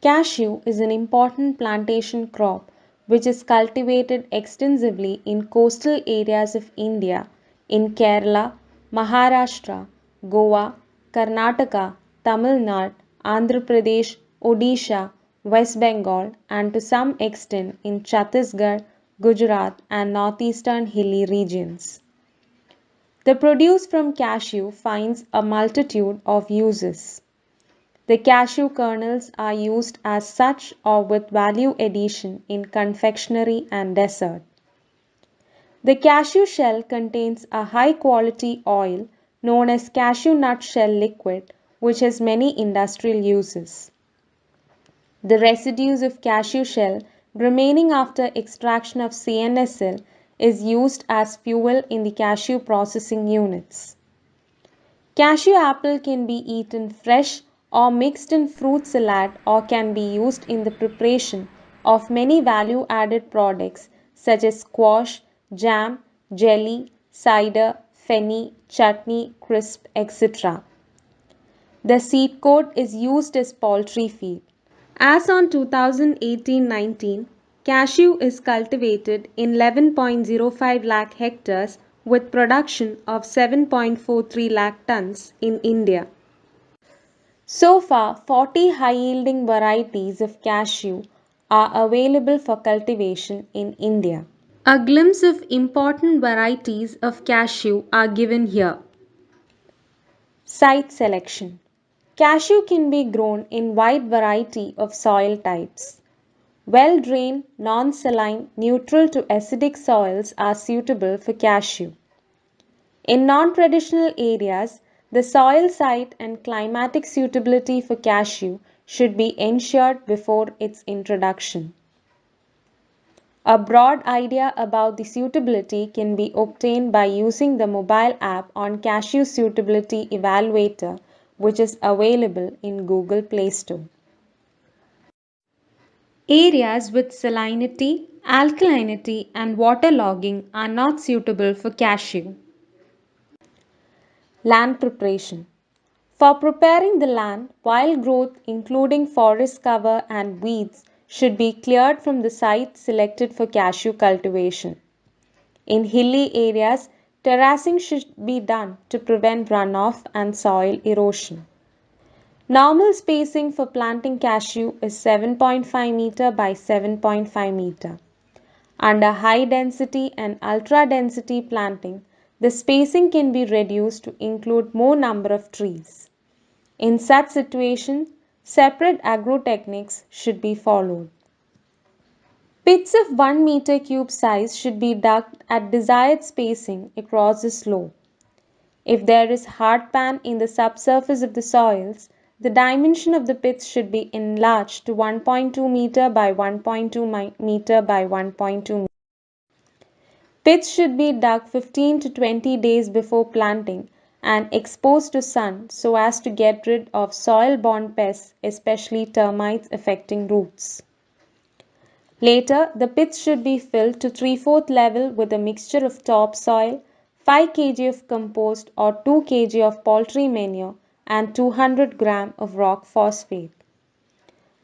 Cashew is an important plantation crop which is cultivated extensively in coastal areas of India in Kerala, Maharashtra, Goa, Karnataka, Tamil Nadu, Andhra Pradesh, Odisha, West Bengal, and to some extent in Chhattisgarh, Gujarat, and northeastern hilly regions. The produce from cashew finds a multitude of uses. The cashew kernels are used as such or with value addition in confectionery and dessert. The cashew shell contains a high quality oil known as cashew nut shell liquid, which has many industrial uses. The residues of cashew shell remaining after extraction of CNSL is used as fuel in the cashew processing units. Cashew apple can be eaten fresh or mixed in fruit salad or can be used in the preparation of many value-added products such as squash, jam, jelly, cider, fenny, chutney, crisp, etc. The seed coat is used as poultry feed. As on 2018-19, cashew is cultivated in 11.05 lakh hectares with production of 7.43 lakh tons in India. So far, 40 high-yielding varieties of cashew are available for cultivation in India. A glimpse of important varieties of cashew are given here. Site selection. Cashew can be grown in wide variety of soil types. Well-drained, non-saline, neutral to acidic soils are suitable for cashew. In non-traditional areas, the soil site and climatic suitability for cashew should be ensured before its introduction. A broad idea about the suitability can be obtained by using the mobile app on Cashew Suitability Evaluator, which is available in Google Play Store. Areas with salinity, alkalinity, and waterlogging are not suitable for cashew. Land preparation. For preparing the land, wild growth including forest cover and weeds should be cleared from the site selected for cashew cultivation. In hilly areas, terracing should be done to prevent runoff and soil erosion. Normal spacing for planting cashew is 7.5 meter by 7.5 meter. Under high density and ultra density planting, the spacing can be reduced to include more number of trees. In such situation, separate agrotechniques should be followed. Pits of 1 meter cube size should be dug at desired spacing across the slope. If there is hard pan in the subsurface of the soils, the dimension of the pits should be enlarged to 1.2 meter by 1.2 meter by 1.2 meter. Pits should be dug 15 to 20 days before planting and exposed to sun so as to get rid of soil-borne pests, especially termites affecting roots. Later, the pits should be filled to 3/4 level with a mixture of topsoil, 5 kg of compost or 2 kg of poultry manure and 200 gram of rock phosphate.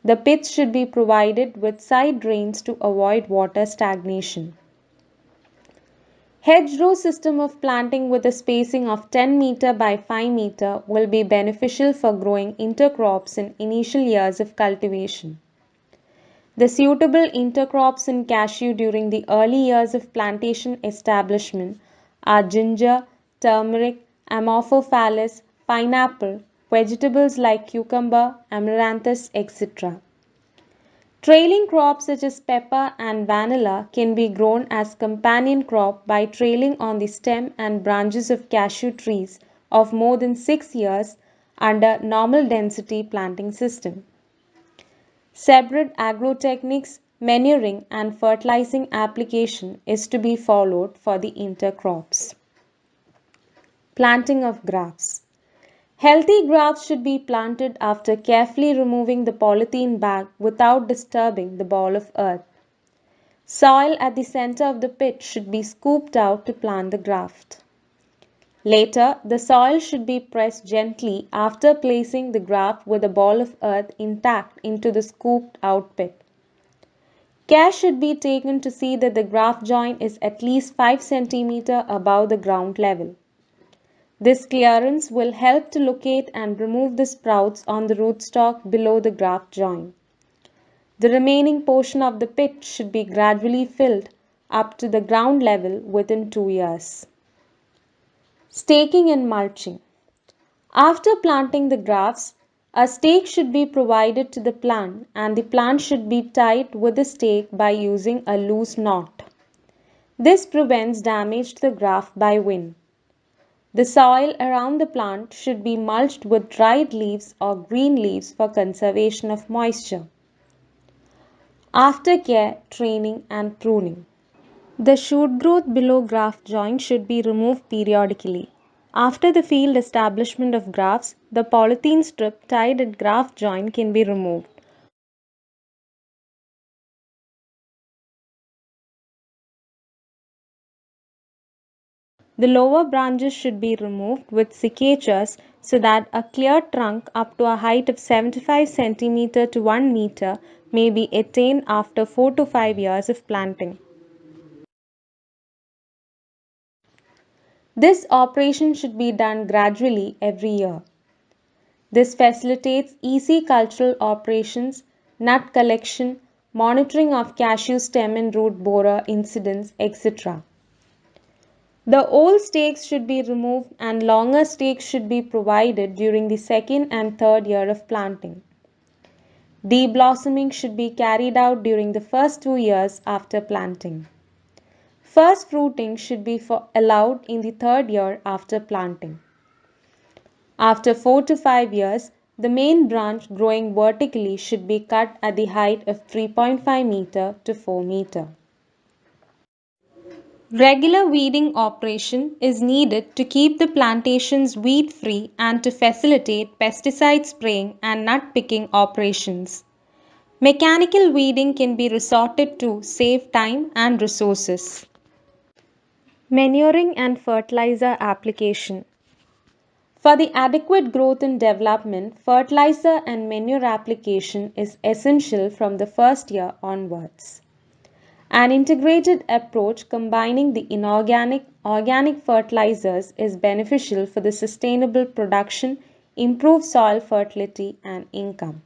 The pits should be provided with side drains to avoid water stagnation. Hedgerow system of planting with a spacing of 10 meter by 5 meter will be beneficial for growing intercrops in initial years of cultivation. The suitable intercrops in cashew during the early years of plantation establishment are ginger, turmeric, Amorphophallus, pineapple, vegetables like cucumber, amaranthus, etc. Trailing crops such as pepper and vanilla can be grown as companion crop by trailing on the stem and branches of cashew trees of more than 6 years under normal density planting system. Separate agrotechnics, manuring and fertilizing application is to be followed for the intercrops. Planting of grafts. Healthy grafts should be planted after carefully removing the polythene bag without disturbing the ball of earth. Soil at the center of the pit should be scooped out to plant the graft. Later, the soil should be pressed gently after placing the graft with a ball of earth intact into the scooped out pit. Care should be taken to see that the graft joint is at least 5 cm above the ground level. This clearance will help to locate and remove the sprouts on the rootstock below the graft joint. The remaining portion of the pit should be gradually filled up to the ground level within 2 years. Staking and mulching. After planting the grafts, a stake should be provided to the plant and the plant should be tied with the stake by using a loose knot. This prevents damage to the graft by wind. The soil around the plant should be mulched with dried leaves or green leaves for conservation of moisture. Aftercare, training and pruning. The shoot growth below graft joint should be removed periodically. After the field establishment of grafts, the polythene strip tied at graft joint can be removed. The lower branches should be removed with secateurs so that a clear trunk up to a height of 75 cm to 1 meter may be attained after 4 to 5 years of planting. This operation should be done gradually every year. This facilitates easy cultural operations, nut collection, monitoring of cashew stem and root borer incidents, etc. The old stakes should be removed and longer stakes should be provided during the second and third year of planting. Deblossoming should be carried out during the first 2 years after planting. First fruiting should be allowed in the third year after planting. After 4 to 5 years, the main branch growing vertically should be cut at the height of 3.5 meter to 4 meter. Regular weeding operation is needed to keep the plantations weed free and to facilitate pesticide spraying and nut picking operations. Mechanical weeding can be resorted to save time and resources. Manuring and fertilizer application. For the adequate growth and development, fertilizer and manure application is essential from the first year onwards. An integrated approach combining the inorganic organic fertilizers is beneficial for the sustainable production, improved soil fertility and income.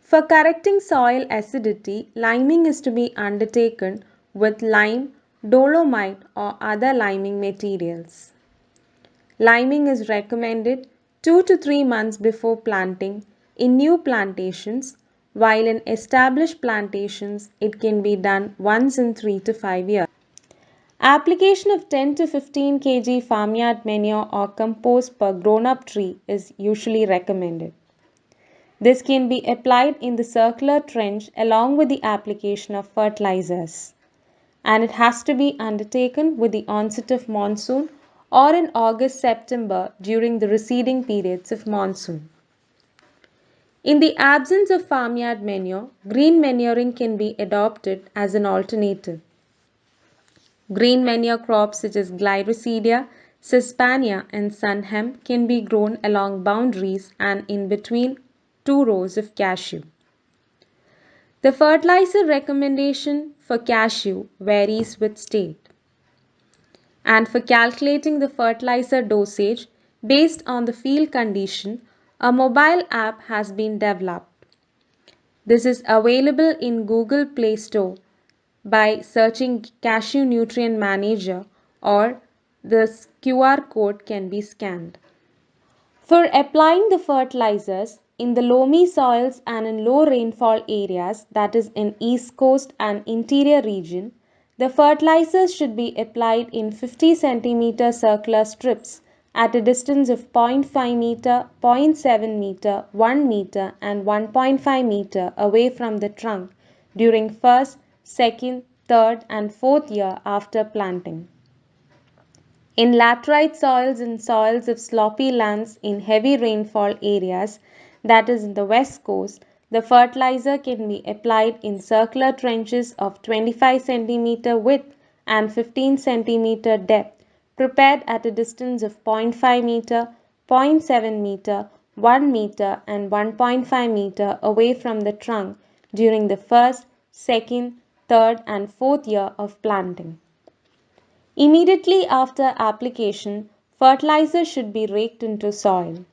For correcting soil acidity, liming is to be undertaken with lime, dolomite or other liming materials. Liming is recommended 2 to 3 months before planting in new plantations, while in established plantations it can be done once in 3 to 5 years. Application of 10 to 15 kg farmyard manure or compost per grown up tree is usually recommended. This can be applied in the circular trench along with the application of fertilizers, and it has to be undertaken with the onset of monsoon or in August-September during the receding periods of monsoon. In the absence of farmyard manure, green manuring can be adopted as an alternative. Green manure crops such as Glyphosate, Cispania and sun hemp can be grown along boundaries and in between 2 rows of cashew. The fertilizer recommendation for cashew varies with state. And for calculating the fertilizer dosage based on the field condition, a mobile app has been developed. This is available in Google Play Store by searching Cashew Nutrient Manager, or the QR code can be scanned. For applying the fertilizers in the loamy soils and in low rainfall areas, that is in East Coast and interior region, the fertilizers should be applied in 50 cm circular strips at a distance of 0.5 meter, 0.7 meter, 1 meter and 1.5 meter away from the trunk during first, second, third and fourth year after planting. In laterite soils and soils of sloppy lands in heavy rainfall areas, that is in the west coast, the fertilizer can be applied in circular trenches of 25 cm width and 15 cm depth prepared at a distance of 0.5 meter, 0.7 meter, 1 meter and 1.5 meter away from the trunk during the first, second, third and fourth year of planting. Immediately after application, fertilizer should be raked into soil.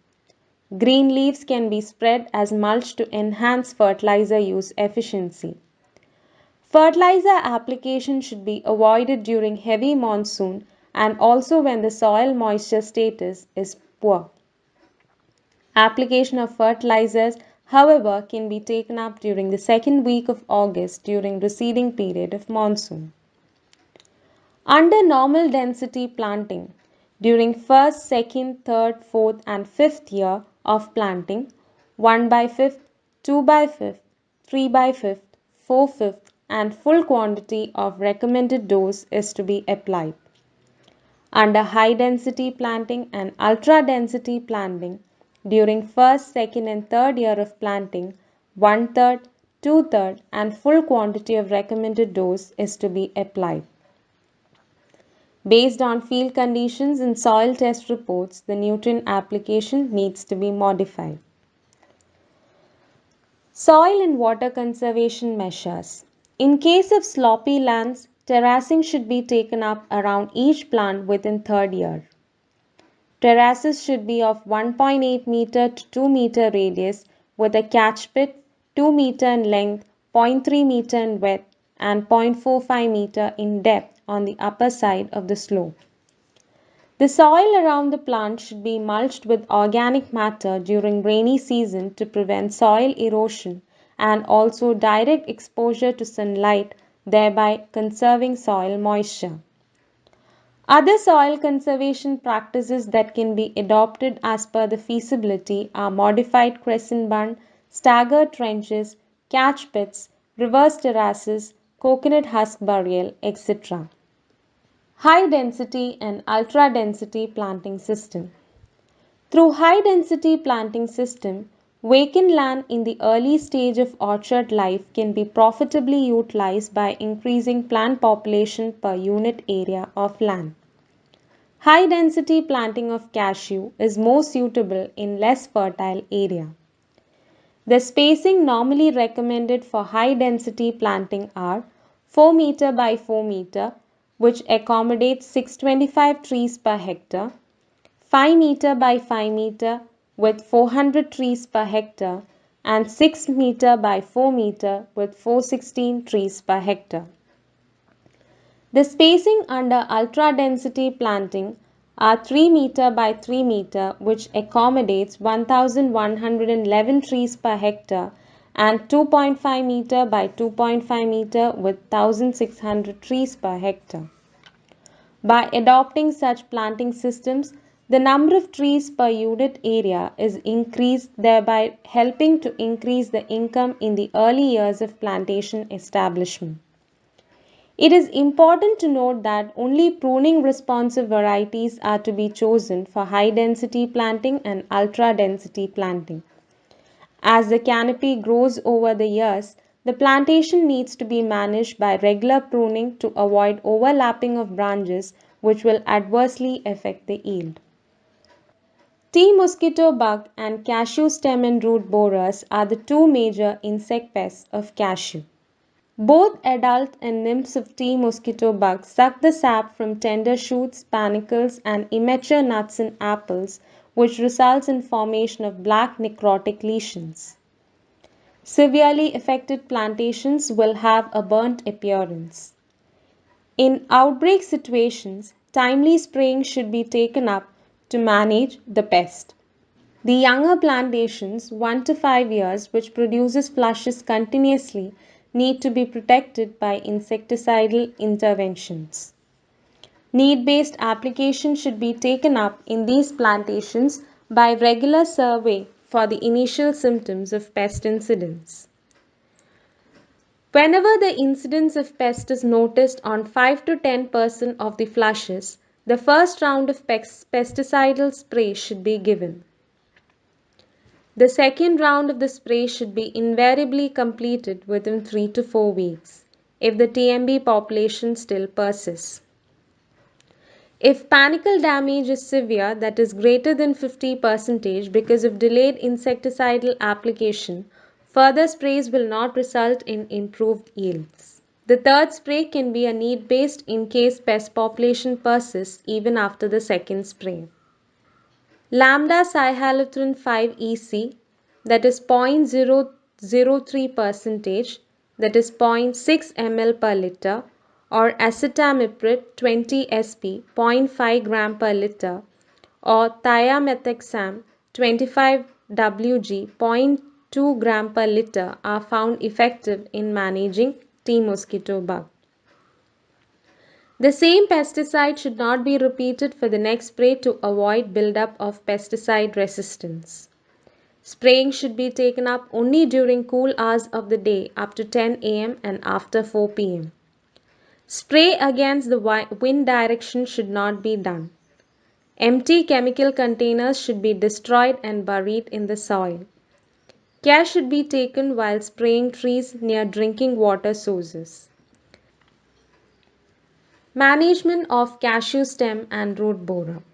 Green leaves can be spread as mulch to enhance fertilizer use efficiency. Fertilizer application should be avoided during heavy monsoon and also when the soil moisture status is poor. Application of fertilizers, however, can be taken up during the second week of August during receding period of monsoon. Under normal density planting, during first, second, third, fourth and fifth year of planting, 1 by 5th, 2 by 5th, 3 by 5th, 4/5 and full quantity of recommended dose is to be applied. Under high density planting and ultra density planting, during first, second and third year of planting, 1/3, 2/3 and full quantity of recommended dose is to be applied. Based on field conditions and soil test reports, the nutrient application needs to be modified. Soil and water conservation measures. In case of sloppy lands, terracing should be taken up around each plant within third year. Terraces should be of 1.8 meter to 2 meter radius with a catch pit 2 meter in length, 0.3 meter in width and 0.45 meter in depth on the upper side of the slope. The soil around the plant should be mulched with organic matter during rainy season to prevent soil erosion and also direct exposure to sunlight, thereby conserving soil moisture. Other soil conservation practices that can be adopted as per the feasibility are modified crescent bund, staggered trenches, catch pits, reverse terraces, coconut husk burial, etc. High density and ultra density planting system. Through high density planting system, vacant land in the early stage of orchard life can be profitably utilized by increasing plant population per unit area of land. High density planting of cashew is more suitable in less fertile area. The spacing normally recommended for high density planting are 4 meter by 4 meter, which accommodates 625 trees per hectare, 5 meter by 5 meter with 400 trees per hectare and 6 meter by 4 meter with 416 trees per hectare. The spacing under ultra density planting are 3 meter by 3 meter, which accommodates 1111 trees per hectare and 2.5 meter by 2.5 meter with 1600 trees per hectare. By adopting such planting systems, the number of trees per unit area is increased, thereby helping to increase the income in the early years of plantation establishment. It is important to note that only pruning responsive varieties are to be chosen for high density planting and ultra density planting. As the canopy grows over the years, the plantation needs to be managed by regular pruning to avoid overlapping of branches which will adversely affect the yield. Tea mosquito bug and cashew stem and root borers are the two major insect pests of cashew. Both adult and nymphs of tea mosquito bug suck the sap from tender shoots, panicles and immature nuts and apples, which results in formation of black necrotic lesions. Severely affected plantations will have a burnt appearance. In outbreak situations, timely spraying should be taken up to manage the pest. The younger plantations, 1 to 5 years, which produces flushes continuously, need to be protected by insecticidal interventions. Need-based application should be taken up in these plantations by regular survey for the initial symptoms of pest incidence. Whenever the incidence of pest is noticed on 5 to 10% of the flushes, the first round of pesticidal spray should be given. The second round of the spray should be invariably completed within 3 to 4 weeks if the TMB population still persists. If panicle damage is severe, that is greater than 50% because of delayed insecticidal application, further sprays will not result in improved yields. The third spray can be a need-based in case pest population persists even after the second spray. Lambda cyhalothrin 5-EC, that is 0.003%, that is 0.6 ml per liter, or acetamiprid 20 sp 0.5 gram per liter, or thiamethoxam 25 wg 0.2 gram per liter are found effective in managing T mosquito bug. The same pesticide should not be repeated for the next spray to avoid buildup of pesticide resistance. Spraying should be taken up only during cool hours of the day up to 10 am and after 4 pm. Spray against the wind direction should not be done. Empty chemical containers should be destroyed and buried in the soil. Care should be taken while spraying trees near drinking water sources. Management of cashew stem and root borer.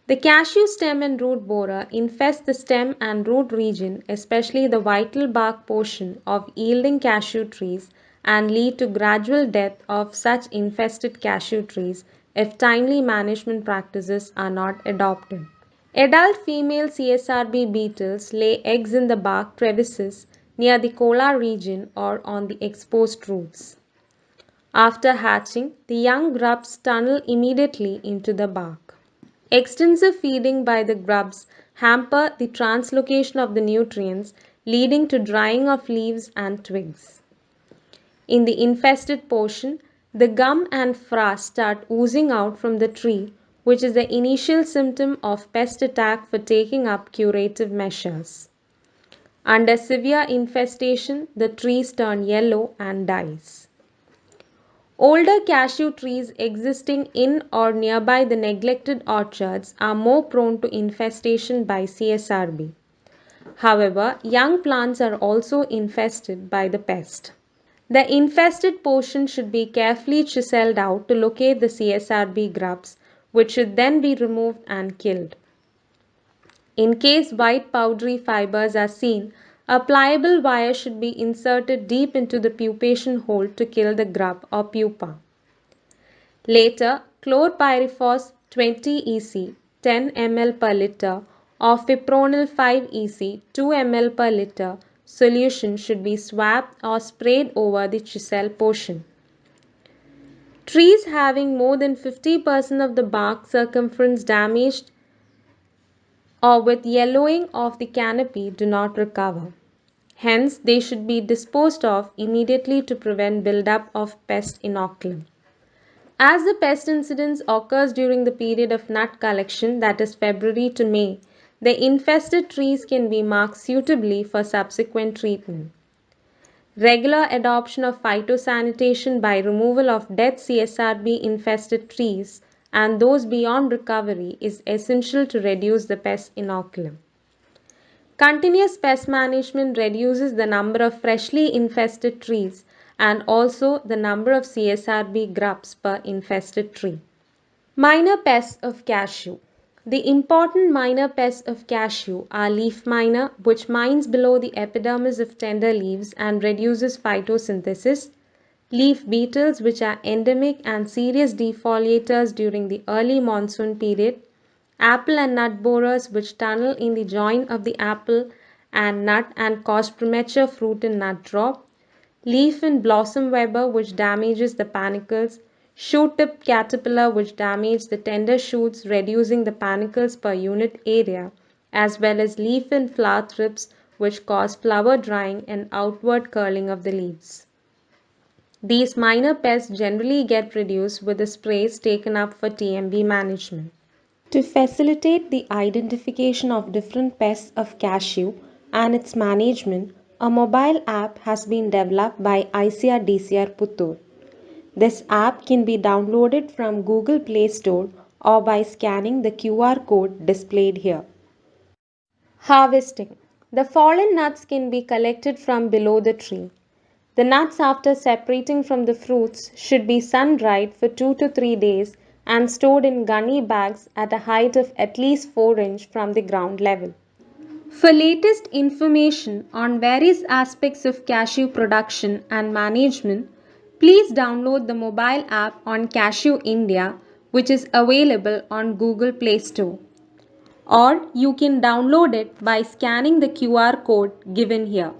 The cashew stem and root borer infest the stem and root region, especially the vital bark portion of yielding cashew trees, and lead to gradual death of such infested cashew trees if timely management practices are not adopted. Adult female CSRB beetles lay eggs in the bark crevices near the collar region or on the exposed roots. After hatching, the young grubs tunnel immediately into the bark. Extensive feeding by the grubs hamper the translocation of the nutrients, leading to drying of leaves and twigs. In the infested portion, the gum and frass start oozing out from the tree, which is the initial symptom of pest attack for taking up curative measures. Under severe infestation, the trees turn yellow and dies. Older cashew trees existing in or nearby the neglected orchards are more prone to infestation by CSRB. However, young plants are also infested by the pest. The infested portion should be carefully chiseled out to locate the CSRB grubs, which should then be removed and killed. In case white powdery fibers are seen, a pliable wire should be inserted deep into the pupation hole to kill the grub or pupa. Later, chlorpyrifos 20 EC 10 ml per liter or fipronil 5 EC 2 ml per liter solution should be swabbed or sprayed over the chisel portion. Trees having more than 50% of the bark circumference damaged or with yellowing of the canopy do not recover. Hence, they should be disposed of immediately to prevent buildup of pest inoculum. As the pest incidence occurs during the period of nut collection, that is February to May, the infested trees can be marked suitably for subsequent treatment. Regular adoption of phytosanitation by removal of dead CSRB infested trees and those beyond recovery is essential to reduce the pest inoculum. Continuous pest management reduces the number of freshly infested trees and also the number of CSRB grubs per infested tree. Minor pests of cashew. The important minor pests of cashew are leaf miner, which mines below the epidermis of tender leaves and reduces photosynthesis, leaf beetles, which are endemic and serious defoliators during the early monsoon period, apple and nut borers, which tunnel in the joint of the apple and nut and cause premature fruit and nut drop, leaf and blossom webber, which damages the panicles, shoot tip caterpillar, which damages the tender shoots, reducing the panicles per unit area, as well as leaf and flower thrips, which cause flower drying and outward curling of the leaves. These minor pests generally get reduced with the sprays taken up for TMB management. To facilitate the identification of different pests of cashew and its management, a mobile app has been developed by ICAR DCR Puttur. This app can be downloaded from Google Play Store or by scanning the QR code displayed here. Harvesting. The fallen nuts can be collected from below the tree. The nuts, after separating from the fruits, should be sun dried for 2 to 3 days and stored in gunny bags at a height of at least 4 inches from the ground level. For latest information on various aspects of cashew production and management, please download the mobile app on Cashew India, which is available on Google Play Store. Or you can download it by scanning the QR code given here.